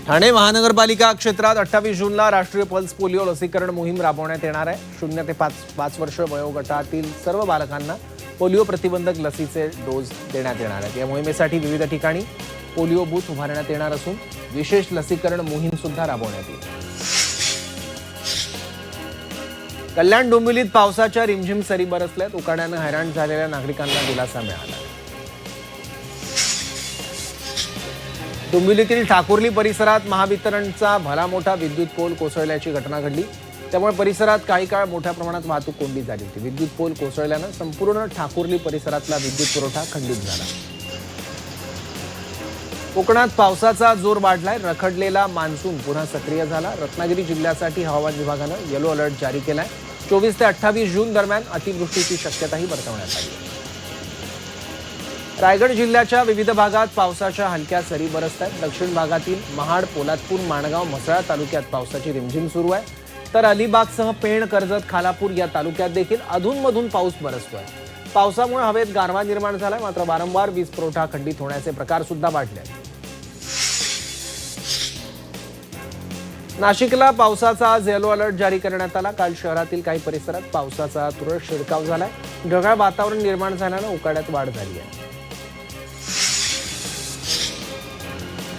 ठाणे महानगरपालिका क्षेत्रात 28 जूनला राष्ट्रीय पल्स पोलिओ लसीकरण मोहीम राबवण्यात येणार आहे. 0 ते 5 वर्ष वयोगटातील सर्व बालकांना पोलिओ प्रतिबंधक लसीचे डोस देण्यात येणार आहेत. या मोहिमेसाठी विविध ठिकाणी पोलिओ बूथ उभारण्यात येणार असून विशेष लसीकरण मोहीम सुद्धा राबवण्यात येईल. कल्याण डोंबिवलीत पावसाच्या रिमझिम सरी बरसल्यात. उकाड्यानं हैराण झालेल्या नागरिकांना दिलासा मिळाला. डोंबिवलीतील ठाकुर्ली परिसरात महावितरणचा भला मोठा विद्युत पोल कोसळल्याची घटना घडली. त्यामुळे परिसरात काही काळ मोठ्या प्रमाणात वाहतूक कोंडी झाली होती. विद्युत पोल कोसळल्यानं संपूर्ण ठाकुर्ली परिसरातला विद्युत पुरवठा खंडित झाला. कोकणात पावसाचा जोर वाढलाय. रखडलेला मान्सून पुन्हा सक्रिय झाला. रत्नागिरी जिल्ह्यासाठी हवामान विभागानं येलो अलर्ट जारी केलाय. 24 ते 28 जून दरम्यान अतिवृष्टीची शक्यताही वर्तवण्यात आली आहे. रायगड जिल्ह्याच्या विविध भागात पावसाच्या हलक्या सरी बरसत आहेत. दक्षिण भागातील महाड, पोलादपूर, माणगाव, म्हसळा तालुक्यात पावसाची रिमझिम सुरू आहे. तर अलिबागसह पेण, कर्जत, खालापूर या तालुक्यात देखील अधूनमधून पाऊस बरसतोय. पावसामुळे हवेत गारवा निर्माण झालाय. मात्र वारंवार वीज पुरवठा खंडित होण्याचे प्रकार सुद्धा वाढले आहेत. नाशिकला पावसाचा आज येलो अलर्ट जारी करण्यात आला. काल शहरातील काही परिसरात पावसाचा तुरळक शिडकाव झालाय. ढगाळ वातावरण निर्माण झाल्यानं उकाड्यात वाढ झाली आहे.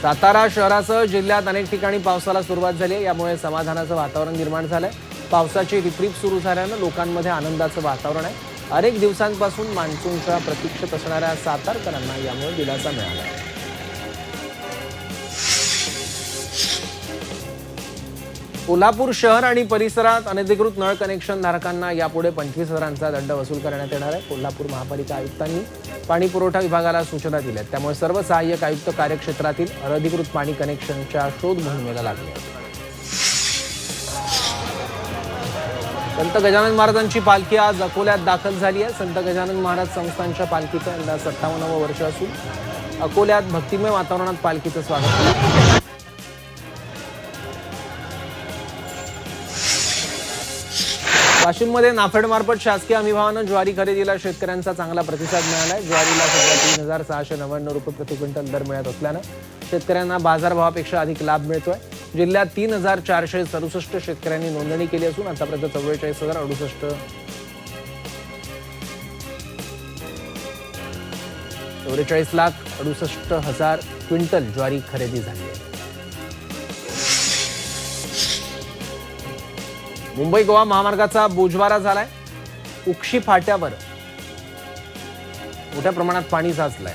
सातारा शहरासह जिल्ह्यात अनेक ठिकाणी पावसाला सुरुवात झाली आहे. यामुळे समाधानाचं वातावरण निर्माण झालंय. पावसाची रिपरिप सुरू झाल्यानं लोकांमध्ये आनंदाचं वातावरण आहे. अनेक दिवसांपासून मान्सूनच्या प्रतीक्षेत असणाऱ्या सातारकरांना यामुळे दिलासा मिळाला आहे. कोल्हापूर शहर आणि परिसरात अनधिकृत नळ कनेक्शन धारकांना यापुढे 25,000चा दंड वसूल करण्यात येणार आहे. कोल्हापूर महापालिका आयुक्तांनी पाणी पुरवठा विभागाला सूचना दिल्या. त्यामुळे सर्व सहाय्यक आयुक्त कार्यक्षेत्रातील अनधिकृत पाणी कनेक्शनच्या शोध मोहिमेला लागले. संत गजानन महाराजांची पालखी आज अकोल्यात दाखल झाली आहे. संत गजानन महाराज संस्थानच्या पालखीचं यंदा 57वं वर्ष असून अकोल्यात भक्तिमय वातावरणात पालखीचं स्वागत केलं. वाशिममध्ये नाफेडमार्फत शासकीय हमीभावानं ज्वारी खरेदीला शेतकऱ्यांचा चांगला प्रतिसाद मिळालाय. ज्वारीला सध्या 3,699 रुपये प्रति क्विंटल दर मिळत असल्यानं शेतकऱ्यांना बाजारभावापेक्षा अधिक लाभ मिळतोय. जिल्ह्यात 3,467 शेतकऱ्यांनी नोंदणी केली असून आतापर्यंत 44,68,00,000 क्विंटल ज्वारी खरेदी झाली आहे. मुंबई गोवा महामार्गाचा बोजवारा झालाय. उक्षी फाट्यावर मोठ्या प्रमाणात पाणी साचलंय.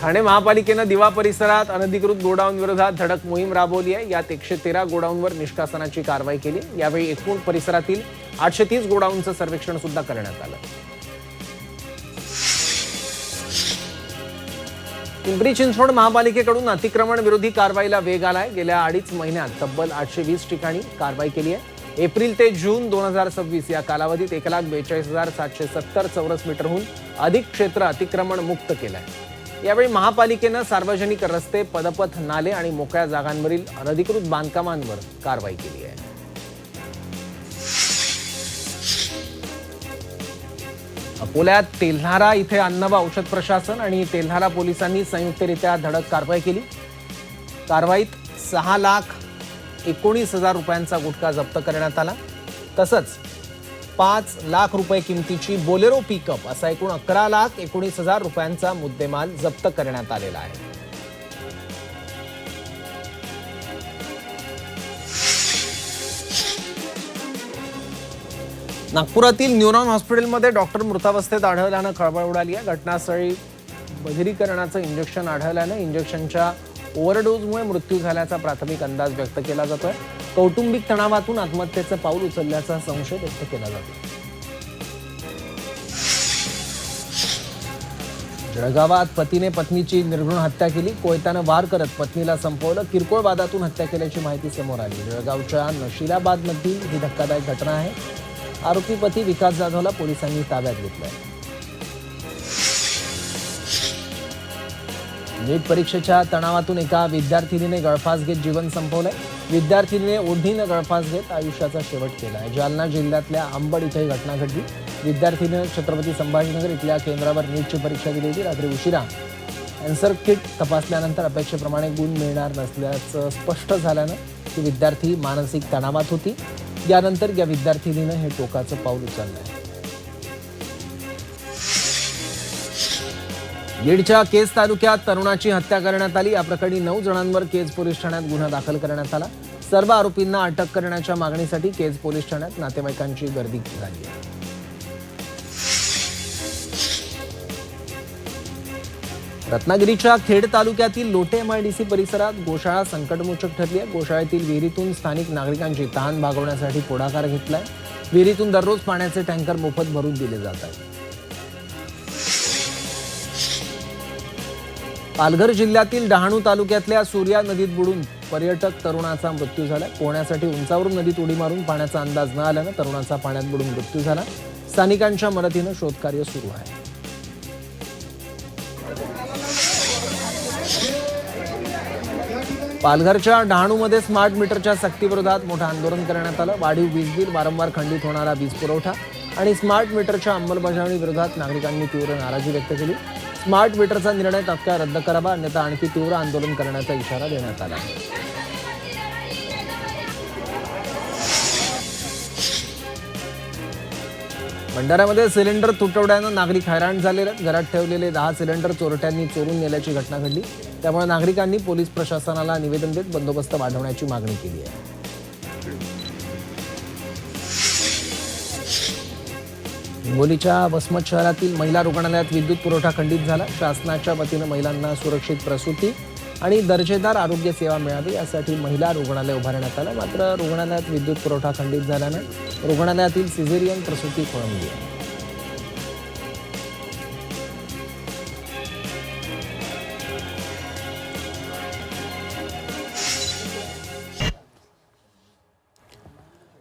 ठाणे महापालिकेनं दिवा परिसरात अनधिकृत गोडाऊन विरोधात धडक मोहीम राबवली आहे. यात 113 गोडाऊनवर निष्कासनाची कारवाई केली. यावेळी एकूण परिसरातील 830 गोडाऊनचं सर्वेक्षण सुद्धा करण्यात आलं. पिंपरी चिंचवड महापालिकेकडून अतिक्रमण विरोधी कारवाईला वेग आलाय. गेल्या 2.5 महिन्यात तब्बल 820 ठिकाणी कारवाई केली आहे. एप्रिल ते जून 2026 या कालावधीत 1,42,770 चौरस मीटरहून अधिक क्षेत्र अतिक्रमण मुक्त केलंय. यावेळी महापालिकेनं सार्वजनिक रस्ते, पदपथ, नाले आणि मोकळ्या जागांवरील अनधिकृत बांधकामांवर कारवाई केली आहे. अकोल्यात तेल्हारा इथे अन्न व औषध प्रशासन आणि तेल्हारा पोलिसांनी संयुक्तरित्या धडक कारवाई केली. कारवाईत 6,19,000 रुपयांचा गुटखा जप्त करण्यात आला. तसंच 5 लाख रुपये किमतीची बोलेरो पिकअप असा एकूण 11,19,000 रुपयांचा मुद्देमाल जप्त करण्यात आलेला आहे. नागपुरातील न्यूरॉन हॉस्पिटलमध्ये डॉक्टर मृतावस्थेत आढळल्यानं खळबळ उडाली आहे. घटनास्थळी बधिरीकरणाचं इंजेक्शन आढळल्यानं इंजेक्शनच्या ओव्हरडोजमुळे मृत्यू झाल्याचा प्राथमिक अंदाज व्यक्त केला जातोय. कौटुंबिक तणावातून आत्महत्येचं पाऊल उचलल्याचा संशय व्यक्त केला जातो. जळगावात पतीने पत्नीची निर्घृण हत्या केली. कोयत्यानं वार करत पत्नीला संपवलं. किरकोळ वादातून हत्या केल्याची माहिती समोर आली. जळगावच्या नशिलाबादमधील ही धक्कादायक घटना आहे. आरोपी पती विकास जाधवला पोलिसांनी ताब्यात घेतलंय. नीट परीक्षेच्या तणावातून एका विद्यार्थिनीने गळफास घेत जीवन संपवलंय. विद्यार्थिनीने ओढणीनं गळफास घेत आयुष्याचा शेवट केला आहे. जालना जिल्ह्यातल्या अंबड इथं ही घटना घडली. विद्यार्थिनीनं छत्रपती संभाजीनगर इथल्या केंद्रावर नीटची परीक्षा दिली होती. रात्री उशिरा आन्सर किट तपासल्यानंतर अपेक्षेप्रमाणे गुण मिळणार नसल्याचं स्पष्ट झाल्यानं ती विद्यार्थी मानसिक तणावात होती. यानंतर या विद्यार्थिनीनं हे टोकाचं पाऊल उचललं आहे. बीडच्या केज तालुक्यात तरुणाची हत्या करण्यात आली. या प्रकरणी 9 जणांवर केज पोलीस ठाण्यात गुन्हा दाखल करण्यात आला. सर्व आरोपींना अटक करण्याच्या मागणीसाठी केज पोलीस ठाण्यात नातेवाईकांची गर्दी झाली आहे. रत्नागिरीच्या खेड तालुक्यातील लोटे MIDC परिसरात गोशाळा संकटमोचक ठरली आहे. गोशाळेतील विहिरीतून स्थानिक नागरिकांची तहान भागवण्यासाठी पुढाकार घेतलाय. विहिरीतून दररोज पाण्याचे टँकर मोफत भरून दिले जात आहेत. पालघर जिल्ह्यातील डहाणू तालुक्यातल्या सूर्या नदीत बुडून पर्यटक तरुणाचा मृत्यू झाला. पोहण्यासाठी उंचावरून नदीत उडी मारून पाण्याचा अंदाज न आल्यानं तरुणाचा पाण्यात बुडून मृत्यू झाला. स्थानिकांच्या मदतीनं शोधकार्य सुरू आहे. पालघरच्या डहाणूमध्ये स्मार्ट मीटरच्या सक्तीविरोधात मोठं आंदोलन करण्यात आलं. वाढीव वीज बिल, वारंवार खंडित होणारा वीज पुरवठा आणि स्मार्ट मीटरच्या अंमलबजावणी विरोधात नागरिकांनी तीव्र नाराजी व्यक्त केली. स्मार्ट मीटरचा निर्णय तात्काळ रद्द करावा, अन्यथा आणखी तीव्र आंदोलन करण्याचा इशारा देण्यात आला. भंडाऱ्यामध्ये सिलेंडर तुटवड्यानं नागरिक हैराण झालेले आहेत. घरात ठेवलेले 10 सिलेंडर चोरट्यांनी चोरून नेल्याची घटना घडली. त्यामुळे नागरिकांनी पोलीस प्रशासनाला निवेदन देत बंदोबस्त वाढवण्याची मागणी केली आहे. हिंगोलीच्या वसमत शहरातील महिला रुग्णालयात विद्युत पुरवठा खंडित झाला. शासनाच्या वतीनं महिलांना सुरक्षित प्रसूती आणि दर्जेदार आरोग्य सेवा मिळावी यासाठी महिला रुग्णालय उभारण्यात आलं. मात्र रुग्णालयात विद्युत पुरवठा खंडित झाल्यानं रुग्णालयातील सिझेरियन प्रसूती खोळंबली आहे.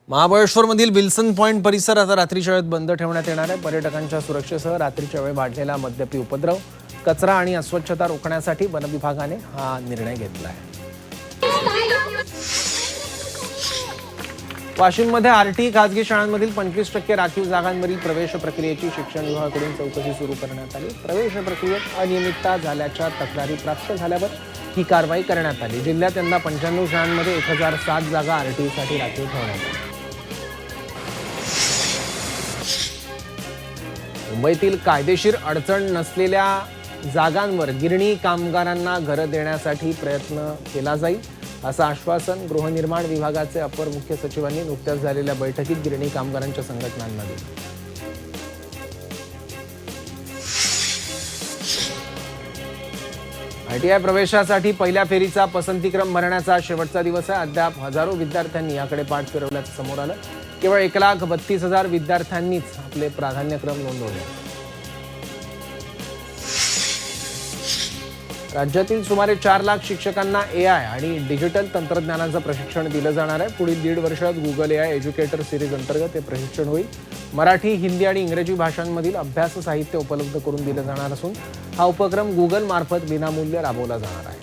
महाबळेश्वरमधील विल्सन पॉइंट परिसर आता रात्रीच्या वेळेत बंद ठेवण्यात येणार आहे. पर्यटकांच्या सुरक्षेसह रात्रीच्या वेळी वाढलेला मद्यपी उपद्रव, कचरा आणि अस्वच्छता रोखण्यासाठी वन विभागाने हा निर्णय घेतला आहे. वाशिममध्ये आरटी खासगी शाळांमधील 25% राखीव जागांवरील प्रवेश प्रक्रियेची शिक्षण विभागाकडून चौकशी सुरू करण्यात आली. प्रवेश प्रक्रियेत अनियमितता झाल्याच्या तक्रारी प्राप्त झाल्यावर ही कारवाई करण्यात आली. जिल्ह्यात यंदा 95 शाळांमध्ये 1007 जागा आरटीसाठी राखीव ठेवण्यात आल्या. मुंबईतील कायदेशीर अडचण नसलेल्या जागांवर गिरणी कामगारांना घरं देण्यासाठी प्रयत्न केला जाईल, असं आश्वासन गृहनिर्माण विभागाचे अपर मुख्य सचिवांनी नुकत्याच झालेल्या बैठकीत गिरणी कामगारांच्या संघटनांना दिलं. ITI प्रवेशासाठी पहिल्या फेरीचा पसंतीक्रम भरण्याचा शेवटचा दिवस आहे. अद्याप हजारो विद्यार्थ्यांनी याकडे पाठ फिरवल्याचं समोर आलं. केवळ 1,32,000 विद्यार्थ्यांनीच आपले प्राधान्यक्रम नोंदवले. राज्यातील सुमारे 4 लाख शिक्षकांना AI आणि डिजिटल तंत्रज्ञानाचं प्रशिक्षण दिलं जाणार आहे. पुढील 1.5 वर्षात गुगल AI एज्युकेटर सिरीज अंतर्गत हे प्रशिक्षण होईल. मराठी, हिंदी आणि इंग्रजी भाषांमधील अभ्यास साहित्य उपलब्ध करून दिलं जाणार असून हा उपक्रम गुगल मार्फत विनामूल्य राबवला जाणार आहे.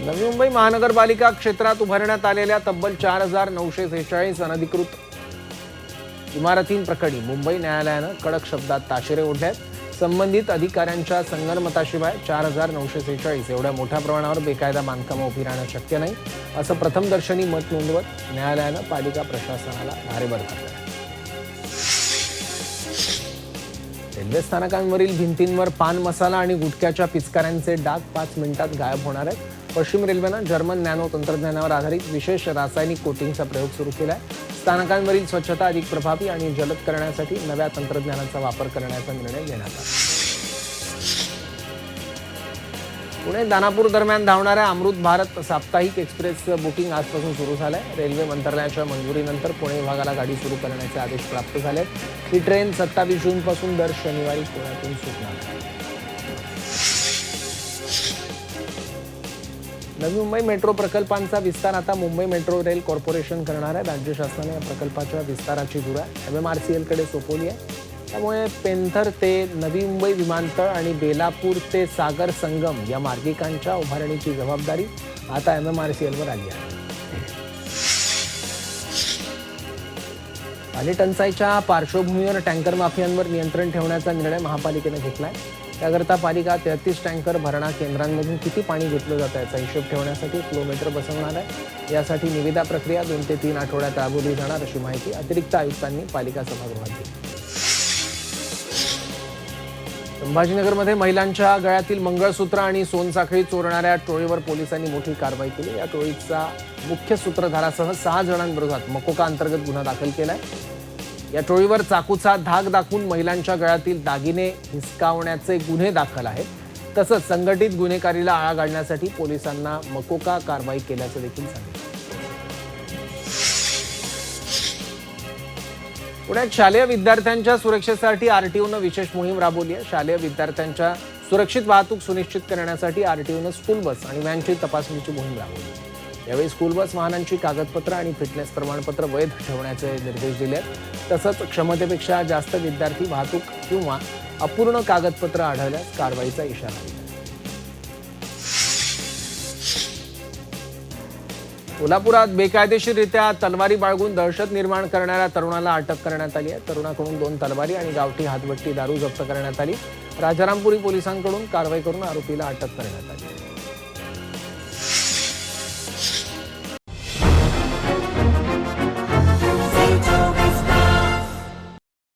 नवी मुंबई महानगरपालिका क्षेत्रात उभारण्यात आलेल्या तब्बल 4,946 अनधिकृत इमारतींप्रकरणी मुंबई न्यायालयानं कडक शब्दात ताशेरे ओढले आहेत. संबंधित अधिकाऱ्यांच्या संगनमताशिवाय 4,946 एवढ्या मोठ्या प्रमाणावर बेकायदा बांधकामं उभी राहणं शक्य नाही, असं प्रथमदर्शनी मत नोंदवत न्यायालयानं पालिका प्रशासनाला धारेवर धरलं. रेल्वे स्थानकांवरील भिंतींवर पान मसाला आणि गुटख्याच्या पिचकाऱ्यांचे डाग 5 मिनिटात गायब होणार आहेत. पश्चिम रेल्वेनं जर्मन नॅनो तंत्रज्ञानावर आधारित विशेष रासायनिक कोटिंगचा प्रयोग सुरू केला आहे. स्थानकांवरील स्वच्छता अधिक प्रभावी आणि जलद करण्यासाठी नव्या तंत्रज्ञानाचा वापर करण्याचा निर्णय घेण्यात आला. पुणे दानापूर दरम्यान धावणाऱ्या अमृत भारत साप्ताहिक एक्सप्रेसचं बुकिंग आजपासून सुरू झालंय. रेल्वे मंत्रालयाच्या मंजुरीनंतर पुणे विभागाला गाडी सुरू करण्याचे आदेश प्राप्त झाले. ही ट्रेन 27 जूनपासून दर शनिवारी पुण्यातून सुटणार आहे. नवी मुंबई मेट्रो प्रकल्पांचा विस्तार आता मुंबई मेट्रो रेल कॉर्पोरेशन करणार आहे. राज्य शासनाने या प्रकल्पाच्या विस्ताराची धुरा MMRCL कडे सोपवली आहे. त्यामुळे पेंथर ते नवी मुंबई विमानतळ आणि बेलापूर ते सागर संगम या मार्गिकांच्या उभारणीची जबाबदारी आता MMRCL वर आली आहे. पाणी टंचाईच्या पार्श्वभूमीवर टँकर माफियांवर नियंत्रण ठेवण्याचा निर्णय महापालिकेने घेतलाय. त्याकरता पालिका 33 टँकर भरणा केंद्रांमधून किती पाणी घेतलं जातं याचा हिशोब ठेवण्यासाठी फ्लोमीटर बसवणार आहे. यासाठी निविदा प्रक्रिया 2 ते 3 आठवड्यात राबवली जाणार अशी माहिती अतिरिक्त आयुक्तांनी पालिका सभागृहात दिली. संभाजीनगरमध्ये महिलांच्या गळ्यातील मंगळसूत्र आणि सोनसाखळी चोरणाऱ्या टोळीवर पोलिसांनी मोठी कारवाई केली. या टोळीचा मुख्य सूत्रधारासह 6 जणांविरोधात मकोका अंतर्गत गुन्हा दाखल केलाय. या टोळीवर चाकूचा धाक दाखवून महिलांच्या गळ्यातील दागिने हिसकावण्याचे गुन्हे दाखल आहेत. तसंच संघटित गुन्हेगारीला आळा घालण्यासाठी पोलिसांना मकोका कारवाई केल्याचं देखील सांगितलं. पुण्यात शालेय विद्यार्थ्यांच्या सुरक्षेसाठी आरटीओनं विशेष मोहीम राबवली आहे. शालेय विद्यार्थ्यांच्या सुरक्षित वाहतूक सुनिश्चित करण्यासाठी आरटीओनं स्कूल बस आणि व्हॅनची तपासणीची मोहीम राबवली. यावेळी स्कूल बस वाहनांची कागदपत्र आणि फिटनेस प्रमाणपत्र वैध ठेवण्याचे निर्देश दिले. तसंच क्षमतेपेक्षा जास्त विद्यार्थी वाहतूक किंवा अपूर्ण कागदपत्र आढळल्यास कारवाईचा इशारा दिला. कोल्हापुरात बेकायदेशीररित्या तलवारी बाळगून दहशत निर्माण करणाऱ्या तरुणाला अटक करण्यात आली आहे. तरुणाकडून 2 तलवारी आणि गावठी हातभट्टी दारू जप्त करण्यात आली. राजारामपुरी पोलिसांकडून कारवाई करून आरोपीला अटक करण्यात आली.